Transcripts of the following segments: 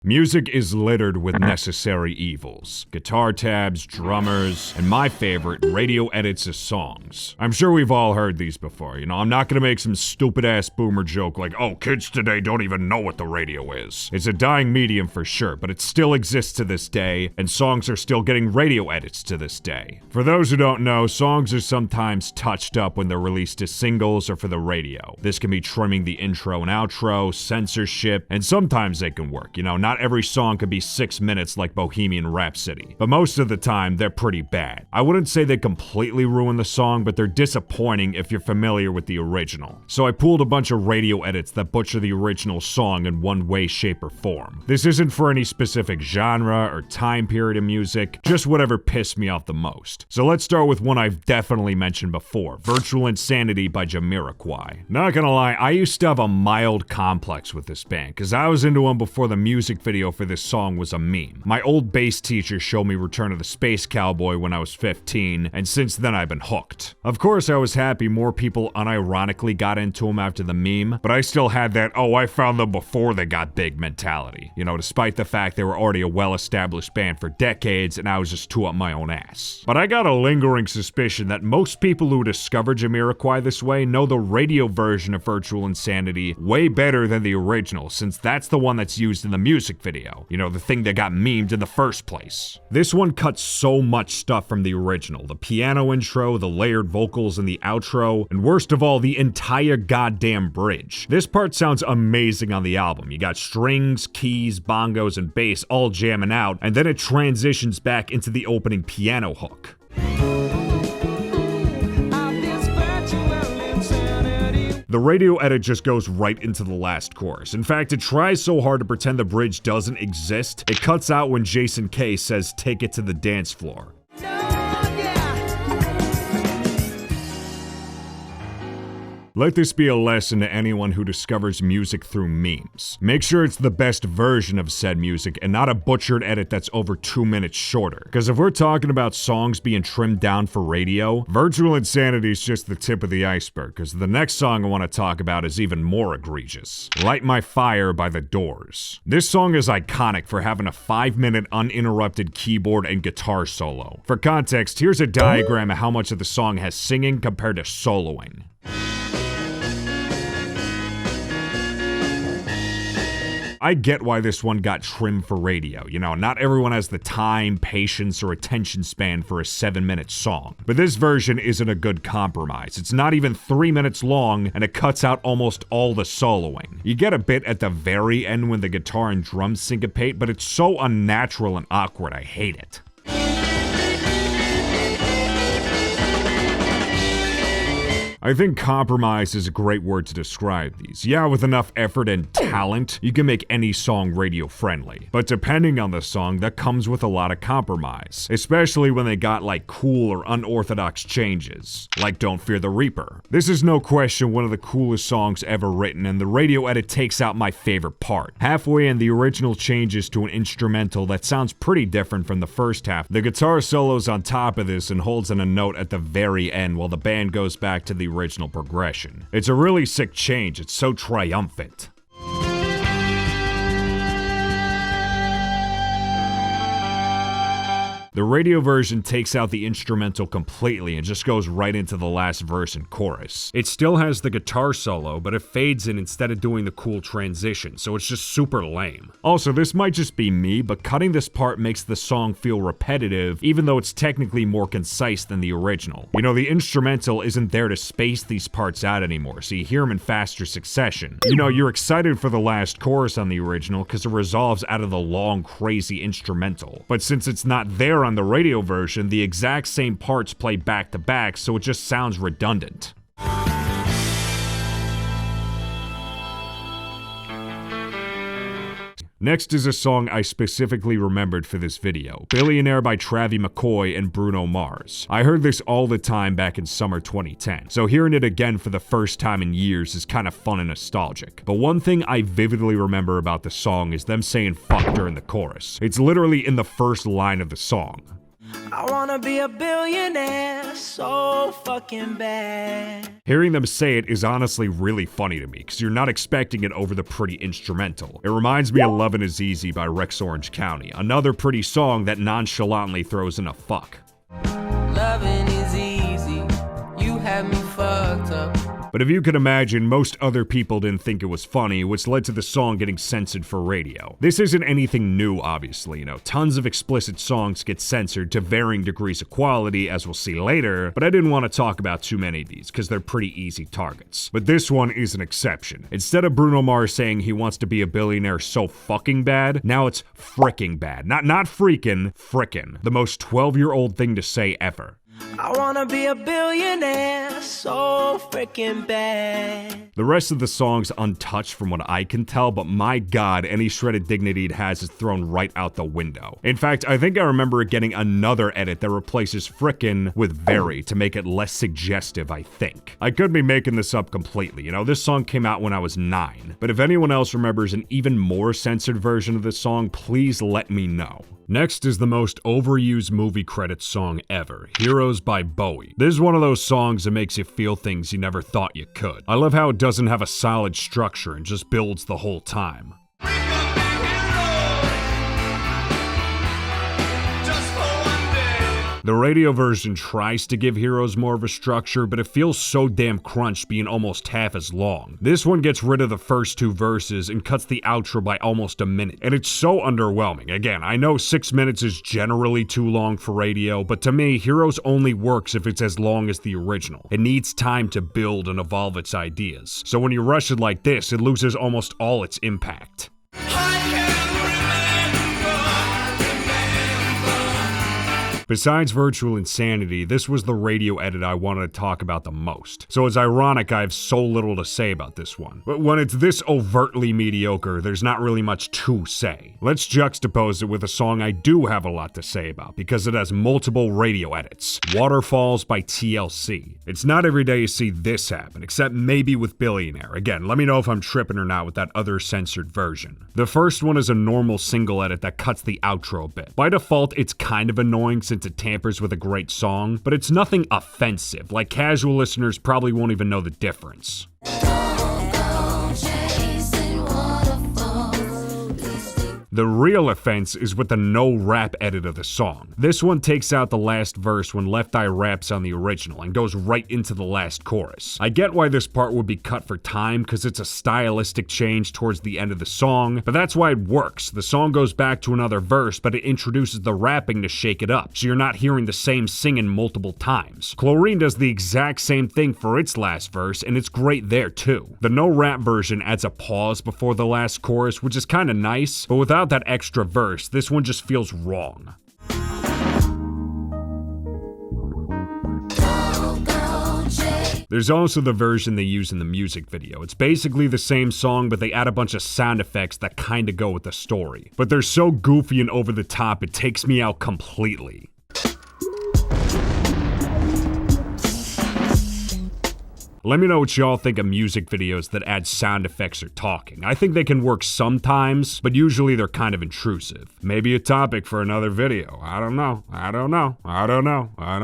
Music is littered with necessary evils. Guitar tabs, drummers, and my favorite, radio edits of songs. I'm sure we've all heard these before, I'm not gonna make some stupid ass boomer joke like, oh, kids today don't even know what the radio is. It's a dying medium for sure, but it still exists to this day, and songs are still getting radio edits to this day. For those who don't know, songs are sometimes touched up when they're released as singles or for the radio. This can be trimming the intro and outro, censorship, and sometimes they can work, not every song could be 6 minutes like Bohemian Rhapsody, but most of the time, they're pretty bad. I wouldn't say they completely ruin the song, but they're disappointing if you're familiar with the original. So I pulled a bunch of radio edits that butcher the original song in one way, shape, or form. This isn't for any specific genre or time period of music, just whatever pissed me off the most. So let's start with one I've definitely mentioned before, Virtual Insanity by Jamiroquai. Not gonna lie, I used to have a mild complex with this band, cause I was into them before the music video for this song was a meme. My old bass teacher showed me Return of the Space Cowboy when I was 15, and since then I've been hooked. Of course, I was happy more people unironically got into them after the meme, but I still had that, oh, I found them before they got big mentality. Despite the fact they were already a well-established band for decades and I was just too up my own ass. But I got a lingering suspicion that most people who discover Jamiroquai this way know the radio version of Virtual Insanity way better than the original, since that's the one that's used in the music video. The thing that got memed in the first place. This one cuts so much stuff from the original. The piano intro, the layered vocals in the outro, and worst of all, the entire goddamn bridge. This part sounds amazing on the album. You got strings, keys, bongos, and bass all jamming out, and then it transitions back into the opening piano hook. The radio edit just goes right into the last chorus. In fact, it tries so hard to pretend the bridge doesn't exist, it cuts out when Jason K says, "Take it to the dance floor." Let this be a lesson to anyone who discovers music through memes. Make sure it's the best version of said music and not a butchered edit that's over 2 minutes shorter. Because if we're talking about songs being trimmed down for radio, Virtual Insanity is just the tip of the iceberg, because the next song I want to talk about is even more egregious. Light My Fire by The Doors. This song is iconic for having a 5-minute uninterrupted keyboard and guitar solo. For context, here's a diagram of how much of the song has singing compared to soloing. I get why this one got trimmed for radio. Not everyone has the time, patience, or attention span for a 7-minute song. But this version isn't a good compromise. It's not even 3 minutes long, and it cuts out almost all the soloing. You get a bit at the very end when the guitar and drums syncopate, but it's so unnatural and awkward, I hate it. I think compromise is a great word to describe these. Yeah, with enough effort and talent, you can make any song radio friendly. But depending on the song, that comes with a lot of compromise. Especially when they got cool or unorthodox changes. Like Don't Fear the Reaper. This is no question one of the coolest songs ever written, and the radio edit takes out my favorite part. Halfway in, the original changes to an instrumental that sounds pretty different from the first half. The guitar solo's on top of this and holds in a note at the very end while the band goes back to the original progression. It's a really sick change. It's so triumphant. The radio version takes out the instrumental completely and just goes right into the last verse and chorus. It still has the guitar solo, but it fades in instead of doing the cool transition, so it's just super lame. Also, this might just be me, but cutting this part makes the song feel repetitive, even though it's technically more concise than the original. The instrumental isn't there to space these parts out anymore, so you hear them in faster succession. You're excited for the last chorus on the original because it resolves out of the long, crazy instrumental. But since it's not there on the radio version, the exact same parts play back to back, so it just sounds redundant. Next is a song I specifically remembered for this video, Billionaire by Travis McCoy and Bruno Mars. I heard this all the time back in summer 2010, so hearing it again for the first time in years is kind of fun and nostalgic. But one thing I vividly remember about the song is them saying fuck during the chorus. It's literally in the first line of the song. I wanna be a billionaire so fucking bad. Hearing them say it is honestly really funny to me, because you're not expecting it over the pretty instrumental. It reminds me of Lovin' Is Easy by Rex Orange County, another pretty song that nonchalantly throws in a fuck. Loving is easy, you have me fucked up. But if you can imagine, most other people didn't think it was funny, which led to the song getting censored for radio. This isn't anything new, obviously, tons of explicit songs get censored to varying degrees of quality, as we'll see later, but I didn't want to talk about too many of these, because they're pretty easy targets. But this one is an exception. Instead of Bruno Mars saying he wants to be a billionaire so fucking bad, now it's fricking bad. Not freaking, frickin'. The most 12-year-old thing to say ever. I wanna be a billionaire so freaking bad. The rest of the song's untouched from what I can tell, but my god, any shredded dignity it has is thrown right out the window. In fact, I think I remember getting another edit that replaces frickin' with very to make it less suggestive, I think. I could be making this up completely, this song came out when I was 9. But if anyone else remembers an even more censored version of this song, please let me know. Next is the most overused movie credits song ever, Heroes by Bowie. This is one of those songs that makes you feel things you never thought you could. I love how it doesn't have a solid structure and just builds the whole time. The radio version tries to give Heroes more of a structure, but it feels so damn crunched being almost half as long. This one gets rid of the first 2 verses and cuts the outro by almost a minute, and it's so underwhelming. Again, I know 6 minutes is generally too long for radio, but to me, Heroes only works if it's as long as the original. It needs time to build and evolve its ideas. So when you rush it like this, it loses almost all its impact. Besides Virtual Insanity, this was the radio edit I wanted to talk about the most. So it's ironic I have so little to say about this one. But when it's this overtly mediocre, there's not really much to say. Let's juxtapose it with a song I do have a lot to say about, because it has multiple radio edits. Waterfalls by TLC. It's not every day you see this happen, except maybe with Billionaire. Again, let me know if I'm tripping or not with that other censored version. The first one is a normal single edit that cuts the outro a bit. By default, it's kind of annoying since it tampers with a great song, but it's nothing offensive, like casual listeners probably won't even know the difference. The real offense is with the no rap edit of the song. This one takes out the last verse when Left Eye raps on the original and goes right into the last chorus. I get why this part would be cut for time because it's a stylistic change towards the end of the song, but that's why it works. The song goes back to another verse, but it introduces the rapping to shake it up, so you're not hearing the same singing multiple times. Chlorine does the exact same thing for its last verse, and it's great there too. The no rap version adds a pause before the last chorus, which is kinda nice, but without that extra verse, this one just feels wrong. There's also the version they use in the music video. It's basically the same song, but they add a bunch of sound effects that kinda go with the story. But they're so goofy and over the top, it takes me out completely. Let me know what y'all think of music videos that add sound effects or talking. I think they can work sometimes, but usually they're kind of intrusive. Maybe a topic for another video. I don't know.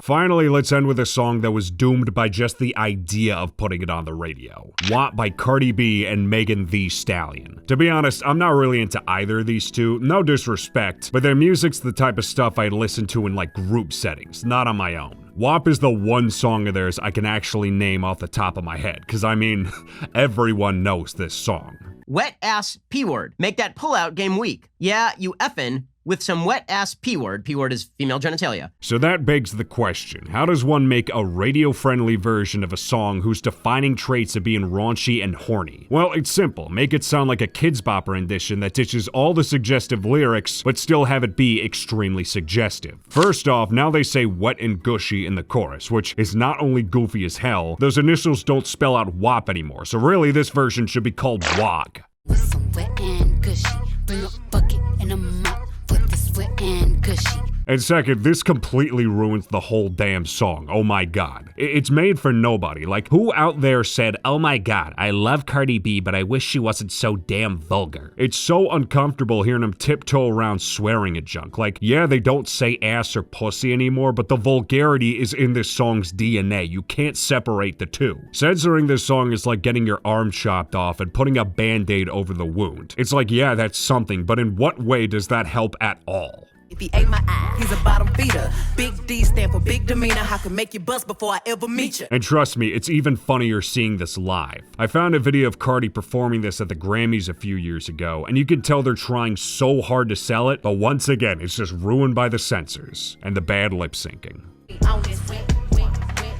Finally, let's end with a song that was doomed by just the idea of putting it on the radio. WAP by Cardi B and Megan Thee Stallion. To be honest, I'm not really into either of these two, no disrespect, but their music's the type of stuff I'd listen to in like group settings, not on my own. WAP is the one song of theirs I can actually name off the top of my head, cause I mean, everyone knows this song. Wet ass P-word. Make that pullout game weak. Yeah, you effin' with some wet ass P-word. P-word is female genitalia. So that begs the question, how does one make a radio-friendly version of a song whose defining traits are being raunchy and horny? Well, it's simple. Make it sound like a Kidz Bop rendition that ditches all the suggestive lyrics, but still have it be extremely suggestive. First off, now they say wet and gushy in the chorus, which is not only goofy as hell, those initials don't spell out WAP anymore, so really this version should be called WOG. With some wet and gushy, bring a bucket and a mop. With this wet and gushy, And second, this completely ruins the whole damn song. Oh my god. It's made for nobody. Like, who out there said, oh my god, I love Cardi B, but I wish she wasn't so damn vulgar. It's so uncomfortable hearing them tiptoe around swearing at junk. Like, yeah, they don't say ass or pussy anymore, but the vulgarity is in this song's DNA. You can't separate the two. Censoring this song is like getting your arm chopped off and putting a band-aid over the wound. It's like, yeah, that's something, but in what way does that help at all? If he ate my eye, he's a bottom feeder. Big D stand for big demeanor. I can make you bust before I ever meet you. And trust me, it's even funnier seeing this live. I found a video of Cardi performing this at the Grammys a few years ago, and you can tell they're trying so hard to sell it, but once again, it's just ruined by the censors and the bad lip syncing. On this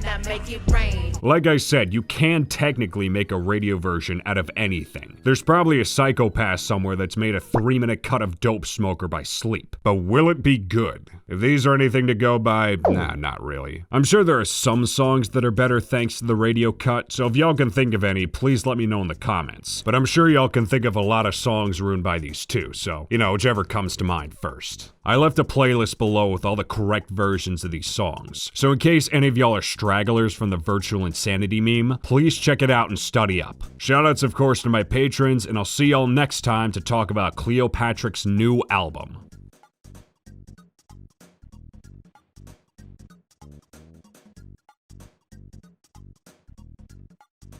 now make it rain. Like I said, you can technically make a radio version out of anything. There's probably a psychopath somewhere that's made a 3-minute cut of Dope Smoker by Sleep. But will it be good? If these are anything to go by, nah, not really. I'm sure there are some songs that are better thanks to the radio cut, so if y'all can think of any, please let me know in the comments. But I'm sure y'all can think of a lot of songs ruined by these too, so, you know, whichever comes to mind first. I left a playlist below with all the correct versions of these songs, so in case any of y'all are stragglers from the virtual insanity meme, please check it out and study up. Shoutouts of course to my patrons, and I'll see y'all next time to talk about Cleopatra's new album.